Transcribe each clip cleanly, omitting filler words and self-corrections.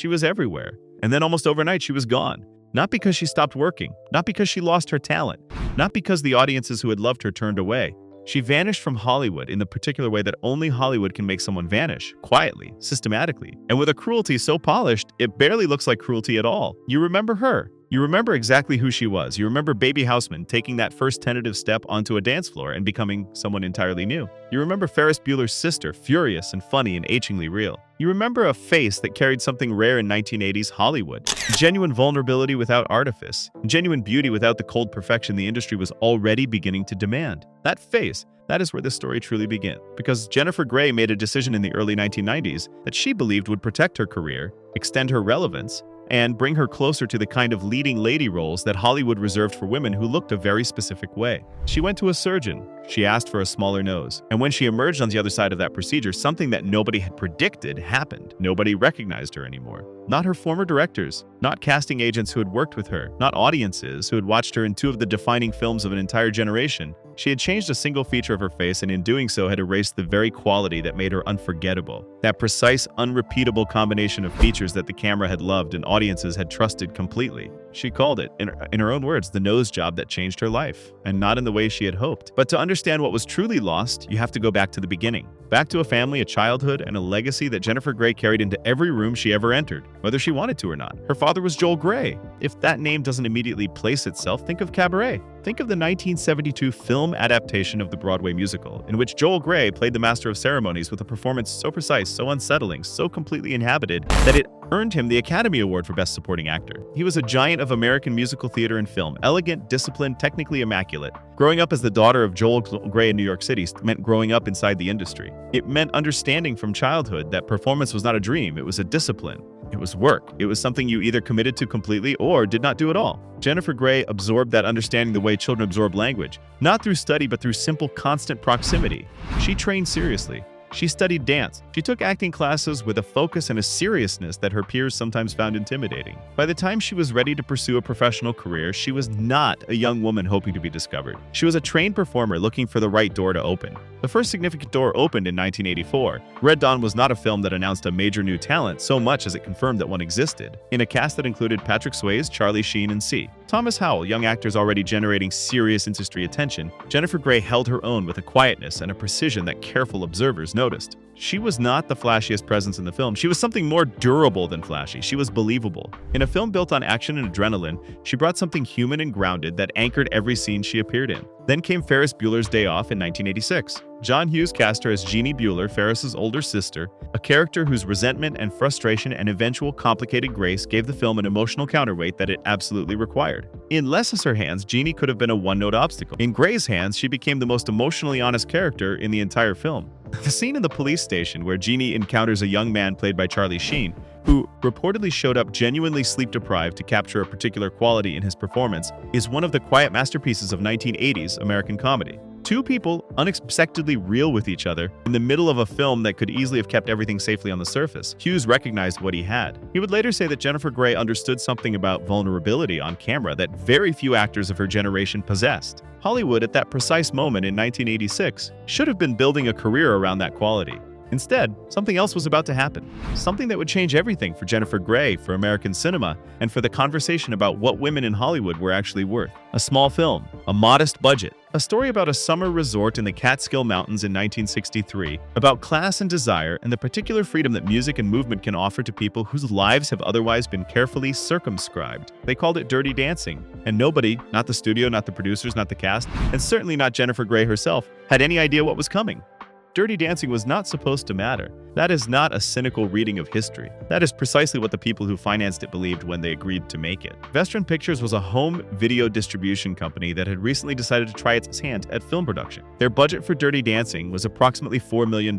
She was everywhere. And then almost overnight, she was gone. Not because she stopped working, not because she lost her talent, not because the audiences who had loved her turned away. She vanished from Hollywood in the particular way that only Hollywood can make someone vanish, quietly, systematically, and with a cruelty so polished, it barely looks like cruelty at all. You remember her. You remember exactly who she was. You remember Baby Houseman taking that first tentative step onto a dance floor and becoming someone entirely new. You remember Ferris Bueller's sister, furious and funny and achingly real. You remember a face that carried something rare in 1980s Hollywood. Genuine vulnerability without artifice. Genuine beauty without the cold perfection the industry was already beginning to demand. That face, that is where this story truly begins. Because Jennifer Grey made a decision in the early 1990s that she believed would protect her career, extend her relevance, and bring her closer to the kind of leading lady roles that Hollywood reserved for women who looked a very specific way. She went to a surgeon. She asked for a smaller nose. And when she emerged on the other side of that procedure, something that nobody had predicted happened. Nobody recognized her anymore. Not her former directors, not casting agents who had worked with her, not audiences who had watched her in two of the defining films of an entire generation. She had changed a single feature of her face and in doing so had erased the very quality that made her unforgettable. That precise, unrepeatable combination of features that the camera had loved and audiences had trusted completely. She called it, in her own words, the nose job that changed her life, and not in the way she had hoped. But to understand what was truly lost, you have to go back to the beginning. Back to a family, a childhood, and a legacy that Jennifer Grey carried into every room she ever entered, whether she wanted to or not. Her father was Joel Grey. If that name doesn't immediately place itself, think of Cabaret. Think of the 1972 film adaptation of the Broadway musical, in which Joel Grey played the master of ceremonies with a performance so precise, so unsettling, so completely inhabited, that it earned him the Academy Award for Best Supporting Actor. He was a giant of American musical theater and film, elegant, disciplined, technically immaculate. Growing up as the daughter of Joel Grey in New York City meant growing up inside the industry. It meant understanding from childhood that performance was not a dream, it was a discipline. It was work. It was something you either committed to completely or did not do at all. Jennifer Grey absorbed that understanding the way children absorb language, not through study but through simple, constant proximity. She trained seriously. She studied dance. She took acting classes with a focus and a seriousness that her peers sometimes found intimidating. By the time she was ready to pursue a professional career, she was not a young woman hoping to be discovered. She was a trained performer looking for the right door to open. The first significant door opened in 1984. Red Dawn was not a film that announced a major new talent so much as it confirmed that one existed, in a cast that included Patrick Swayze, Charlie Sheen, and Thomas Howell, young actors already generating serious industry attention. Jennifer Grey held her own with a quietness and a precision that careful observers noticed. She was not the flashiest presence in the film. She was something more durable than flashy. She was believable. In a film built on action and adrenaline, she brought something human and grounded that anchored every scene she appeared in. Then came Ferris Bueller's Day Off in 1986. John Hughes cast her as Jeannie Bueller, Ferris's older sister, a character whose resentment and frustration and eventual complicated grace gave the film an emotional counterweight that it absolutely required. In Lessa's hands, Jeannie could have been a one-note obstacle. In Grey's hands, she became the most emotionally honest character in the entire film. The scene in the police station where Jeannie encounters a young man played by Charlie Sheen, who reportedly showed up genuinely sleep-deprived to capture a particular quality in his performance, is one of the quiet masterpieces of 1980s American comedy. Two people unexpectedly real with each other in the middle of a film that could easily have kept everything safely on the surface. Hughes recognized what he had. He would later say that Jennifer Grey understood something about vulnerability on camera that very few actors of her generation possessed. Hollywood, at that precise moment in 1986, should have been building a career around that quality. Instead, something else was about to happen. Something that would change everything for Jennifer Grey, for American cinema, and for the conversation about what women in Hollywood were actually worth. A small film, a modest budget, a story about a summer resort in the Catskill Mountains in 1963, about class and desire and the particular freedom that music and movement can offer to people whose lives have otherwise been carefully circumscribed. They called it Dirty Dancing, and nobody, not the studio, not the producers, not the cast, and certainly not Jennifer Grey herself, had any idea what was coming. Dirty Dancing was not supposed to matter. That is not a cynical reading of history. That is precisely what the people who financed it believed when they agreed to make it. Vestron Pictures was a home video distribution company that had recently decided to try its hand at film production. Their budget for Dirty Dancing was approximately $4 million,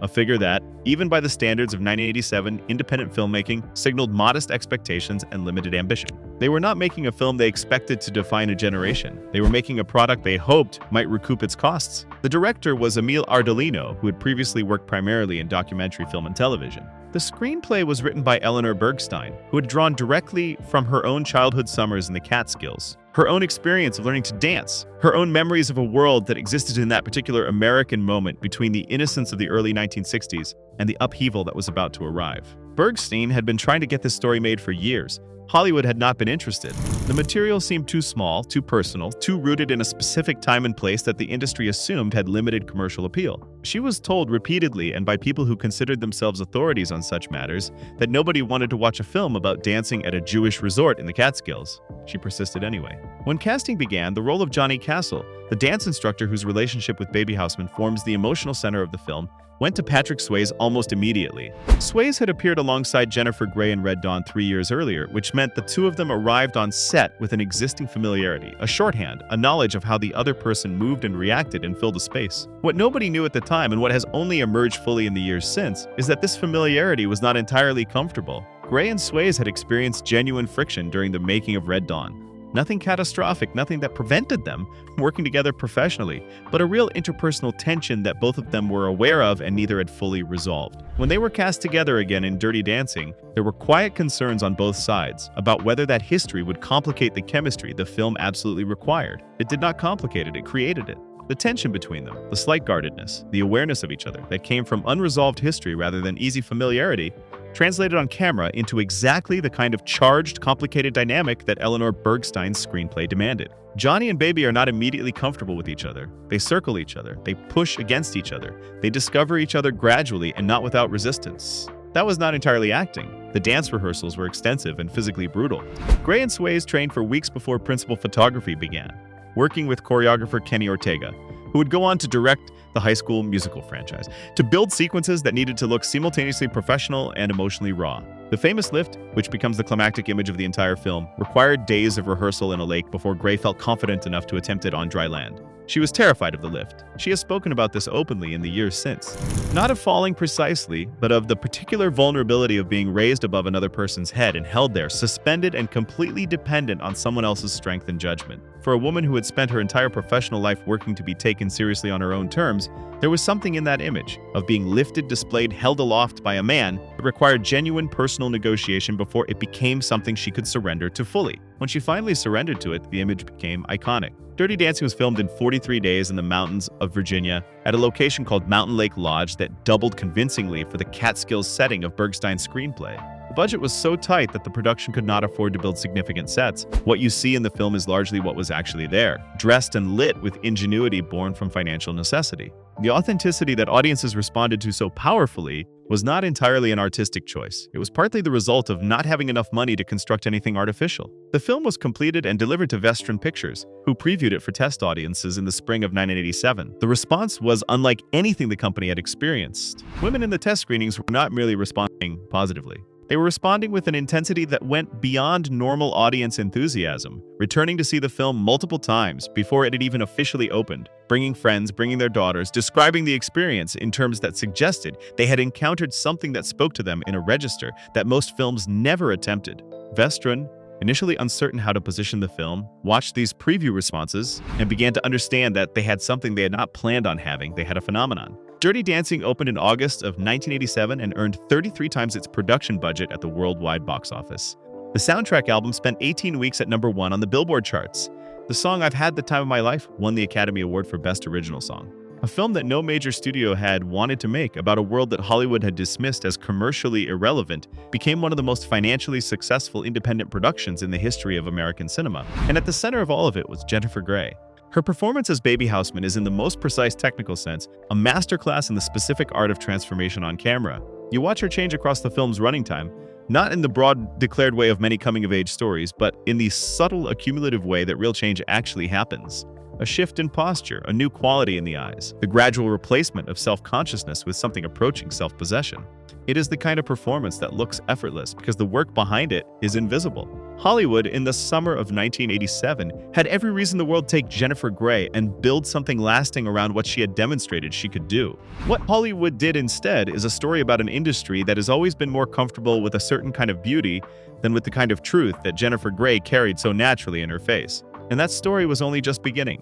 a figure that, even by the standards of 1987 independent filmmaking, signaled modest expectations and limited ambition. They were not making a film they expected to define a generation. They were making a product they hoped might recoup its costs. The director was Emile Ardolino, who had previously worked primarily in documentary film and television. The screenplay was written by Eleanor Bergstein, who had drawn directly from her own childhood summers in the Catskills, her own experience of learning to dance, her own memories of a world that existed in that particular American moment between the innocence of the early 1960s and the upheaval that was about to arrive. Bergstein had been trying to get this story made for years. Hollywood had not been interested. The material seemed too small, too personal, too rooted in a specific time and place that the industry assumed had limited commercial appeal. She was told repeatedly, and by people who considered themselves authorities on such matters, that nobody wanted to watch a film about dancing at a Jewish resort in the Catskills. She persisted anyway. When casting began, the role of Johnny Castle, the dance instructor whose relationship with Baby Houseman forms the emotional center of the film, went to Patrick Swayze almost immediately. Swayze had appeared alongside Jennifer Grey in Red Dawn 3 years earlier, which meant the two of them arrived on set with an existing familiarity, a shorthand, a knowledge of how the other person moved and reacted and filled a space. What nobody knew at the time, and what has only emerged fully in the years since, is that this familiarity was not entirely comfortable. Grey and Swayze had experienced genuine friction during the making of Red Dawn. Nothing catastrophic, nothing that prevented them from working together professionally, but a real interpersonal tension that both of them were aware of and neither had fully resolved. When they were cast together again in Dirty Dancing, there were quiet concerns on both sides about whether that history would complicate the chemistry the film absolutely required. It did not complicate it, it created it. The tension between them, the slight guardedness, the awareness of each other that came from unresolved history rather than easy familiarity, translated on camera into exactly the kind of charged, complicated dynamic that Eleanor Bergstein's screenplay demanded. Johnny and Baby are not immediately comfortable with each other. They circle each other. They push against each other. They discover each other gradually and not without resistance. That was not entirely acting. The dance rehearsals were extensive and physically brutal. Grey and Swayze trained for weeks before principal photography began, working with choreographer Kenny Ortega, who would go on to direct the High School Musical franchise, to build sequences that needed to look simultaneously professional and emotionally raw. The famous lift, which becomes the climactic image of the entire film, required days of rehearsal in a lake before Grey felt confident enough to attempt it on dry land. She was terrified of the lift. She has spoken about this openly in the years since. Not of falling precisely, but of the particular vulnerability of being raised above another person's head and held there, suspended and completely dependent on someone else's strength and judgment. For a woman who had spent her entire professional life working to be taken seriously on her own terms, there was something in that image of being lifted, displayed, held aloft by a man that required genuine personal negotiation before it became something she could surrender to fully. When she finally surrendered to it, the image became iconic. Dirty Dancing was filmed in 43 days in the mountains of Virginia at a location called Mountain Lake Lodge that doubled convincingly for the Catskills setting of Bergstein's screenplay. The budget was so tight that the production could not afford to build significant sets. What you see in the film is largely what was actually there, dressed and lit with ingenuity born from financial necessity. The authenticity that audiences responded to so powerfully was not entirely an artistic choice. It was partly the result of not having enough money to construct anything artificial. The film was completed and delivered to Vestron Pictures, who previewed it for test audiences in the spring of 1987. The response was unlike anything the company had experienced. Women in the test screenings were not merely responding positively. They were responding with an intensity that went beyond normal audience enthusiasm, returning to see the film multiple times before it had even officially opened, bringing friends, bringing their daughters, describing the experience in terms that suggested they had encountered something that spoke to them in a register that most films never attempted. Vestron, initially uncertain how to position the film, watched these preview responses and began to understand that they had something they had not planned on having. They had a phenomenon. Dirty Dancing opened in August of 1987 and earned 33 times its production budget at the worldwide box office. The soundtrack album spent 18 weeks at #1 on the Billboard charts. The song I've Had the Time of My Life won the Academy Award for Best Original Song. A film that no major studio had wanted to make about a world that Hollywood had dismissed as commercially irrelevant became one of the most financially successful independent productions in the history of American cinema. And at the center of all of it was Jennifer Grey. Her performance as Baby Houseman is, in the most precise technical sense, a masterclass in the specific art of transformation on camera. You watch her change across the film's running time, not in the broad, declared way of many coming-of-age stories, but in the subtle, accumulative way that real change actually happens. A shift in posture, a new quality in the eyes, the gradual replacement of self-consciousness with something approaching self-possession. It is the kind of performance that looks effortless because the work behind it is invisible. Hollywood, in the summer of 1987, had every reason in the world to take Jennifer Grey and build something lasting around what she had demonstrated she could do. What Hollywood did instead is a story about an industry that has always been more comfortable with a certain kind of beauty than with the kind of truth that Jennifer Grey carried so naturally in her face. And that story was only just beginning.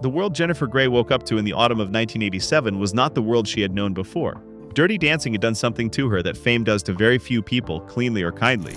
The world Jennifer Grey woke up to in the autumn of 1987 was not the world she had known before. Dirty Dancing had done something to her that fame does to very few people, cleanly or kindly.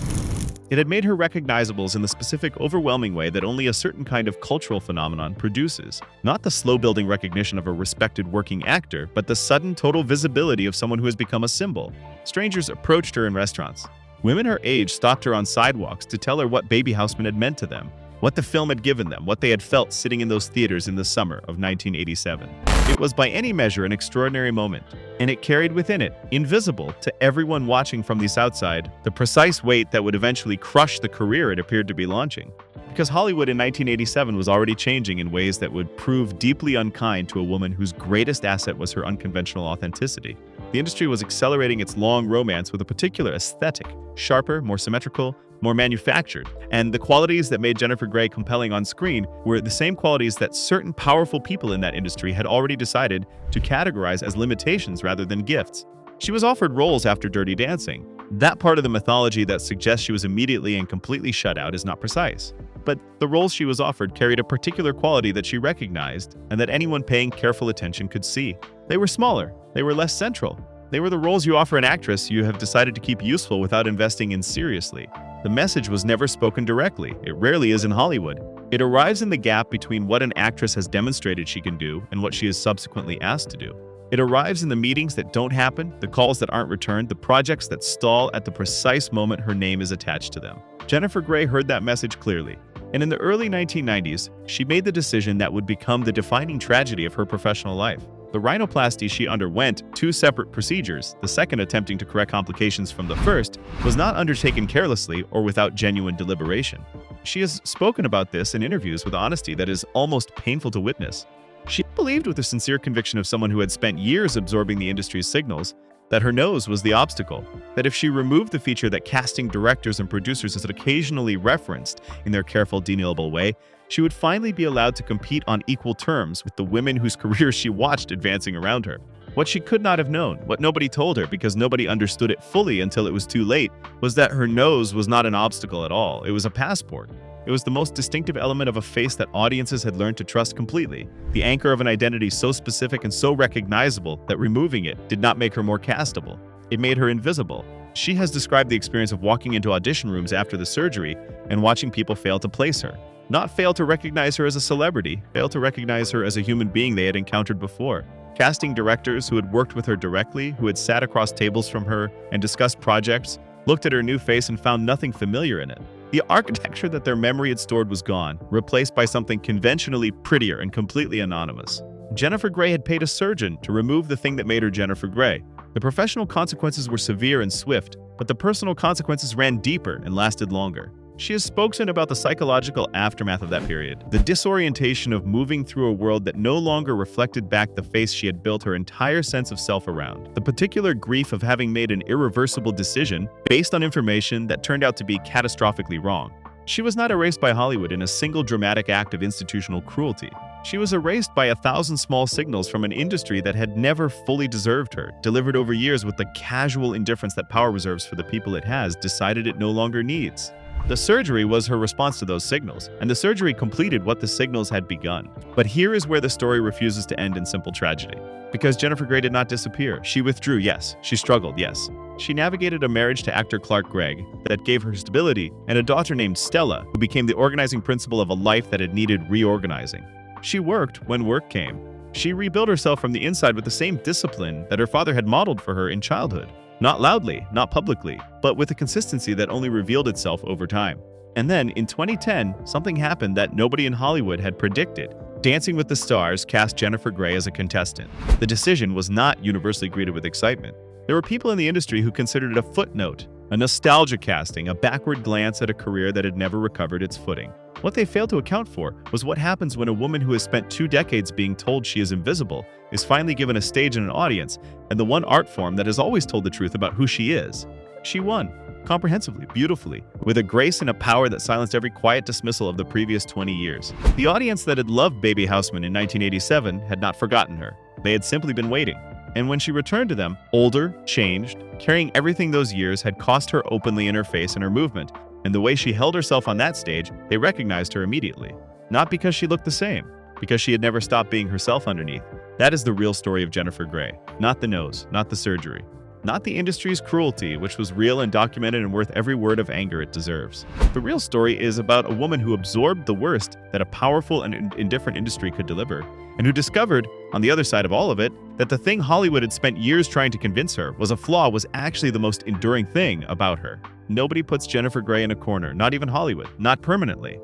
It had made her recognizable in the specific, overwhelming way that only a certain kind of cultural phenomenon produces. Not the slow-building recognition of a respected working actor, but the sudden, total visibility of someone who has become a symbol. Strangers approached her in restaurants. Women her age stopped her on sidewalks to tell her what Baby Houseman had meant to them, what the film had given them, what they had felt sitting in those theaters in the summer of 1987. It was by any measure an extraordinary moment, and it carried within it, invisible to everyone watching from the outside, the precise weight that would eventually crush the career it appeared to be launching. Because Hollywood in 1987 was already changing in ways that would prove deeply unkind to a woman whose greatest asset was her unconventional authenticity. The industry was accelerating its long romance with a particular aesthetic, sharper, more symmetrical, more manufactured, and the qualities that made Jennifer Grey compelling on screen were the same qualities that certain powerful people in that industry had already decided to categorize as limitations rather than gifts. She was offered roles after Dirty Dancing. That part of the mythology that suggests she was immediately and completely shut out is not precise. But the roles she was offered carried a particular quality that she recognized and that anyone paying careful attention could see. They were smaller, they were less central. They were the roles you offer an actress you have decided to keep useful without investing in seriously. The message was never spoken directly. It rarely is in Hollywood. It arrives in the gap between what an actress has demonstrated she can do and what she is subsequently asked to do. It arrives in the meetings that don't happen, the calls that aren't returned, the projects that stall at the precise moment her name is attached to them. Jennifer Grey heard that message clearly, and in the early 1990s, she made the decision that would become the defining tragedy of her professional life. The rhinoplasty she underwent, 2 separate procedures, the second attempting to correct complications from the first, was not undertaken carelessly or without genuine deliberation. She has spoken about this in interviews with honesty that is almost painful to witness. She believed with the sincere conviction of someone who had spent years absorbing the industry's signals that her nose was the obstacle, that if she removed the feature that casting directors and producers had occasionally referenced in their careful, deniable way, she would finally be allowed to compete on equal terms with the women whose careers she watched advancing around her. What she could not have known, what nobody told her because nobody understood it fully until it was too late, was that her nose was not an obstacle at all. It was a passport. It was the most distinctive element of a face that audiences had learned to trust completely, the anchor of an identity so specific and so recognizable that removing it did not make her more castable. It made her invisible. She has described the experience of walking into audition rooms after the surgery and watching people fail to place her. Not fail to recognize her as a celebrity, fail to recognize her as a human being they had encountered before. Casting directors who had worked with her directly, who had sat across tables from her and discussed projects, looked at her new face and found nothing familiar in it. The architecture that their memory had stored was gone, replaced by something conventionally prettier and completely anonymous. Jennifer Grey had paid a surgeon to remove the thing that made her Jennifer Grey. The professional consequences were severe and swift, but the personal consequences ran deeper and lasted longer. She has spoken about the psychological aftermath of that period, the disorientation of moving through a world that no longer reflected back the face she had built her entire sense of self around, the particular grief of having made an irreversible decision based on information that turned out to be catastrophically wrong. She was not erased by Hollywood in a single dramatic act of institutional cruelty. She was erased by 1,000 small signals from an industry that had never fully deserved her, delivered over years with the casual indifference that power reserves for the people it has decided it no longer needs. The surgery was her response to those signals, and the surgery completed what the signals had begun. But here is where the story refuses to end in simple tragedy. Because Jennifer Grey did not disappear. She withdrew, yes. She struggled, yes. She navigated a marriage to actor Clark Gregg that gave her stability and a daughter named Stella, who became the organizing principle of a life that had needed reorganizing. She worked when work came. She rebuilt herself from the inside with the same discipline that her father had modeled for her in childhood. Not loudly, not publicly, but with a consistency that only revealed itself over time. And then, in 2010, something happened that nobody in Hollywood had predicted. Dancing with the Stars cast Jennifer Grey as a contestant. The decision was not universally greeted with excitement. There were people in the industry who considered it a footnote, a nostalgia casting, a backward glance at a career that had never recovered its footing. What they failed to account for was what happens when a woman who has spent 2 decades being told she is invisible is finally given a stage and an audience, and the one art form that has always told the truth about who she is. She won, comprehensively, beautifully, with a grace and a power that silenced every quiet dismissal of the previous 20 years. The audience that had loved Baby Houseman in 1987 had not forgotten her. They had simply been waiting. And when she returned to them, older, changed, carrying everything those years had cost her openly in her face and her movement, and the way she held herself on that stage, they recognized her immediately. Not because she looked the same, because she had never stopped being herself underneath. That is the real story of Jennifer Grey. Not the nose, not the surgery. not the industry's cruelty, which was real and documented and worth every word of anger it deserves. The real story is about a woman who absorbed the worst that a powerful and indifferent industry could deliver, and who discovered, on the other side of all of it, that the thing Hollywood had spent years trying to convince her was a flaw was actually the most enduring thing about her. Nobody puts Jennifer Grey in a corner, not even Hollywood, not permanently.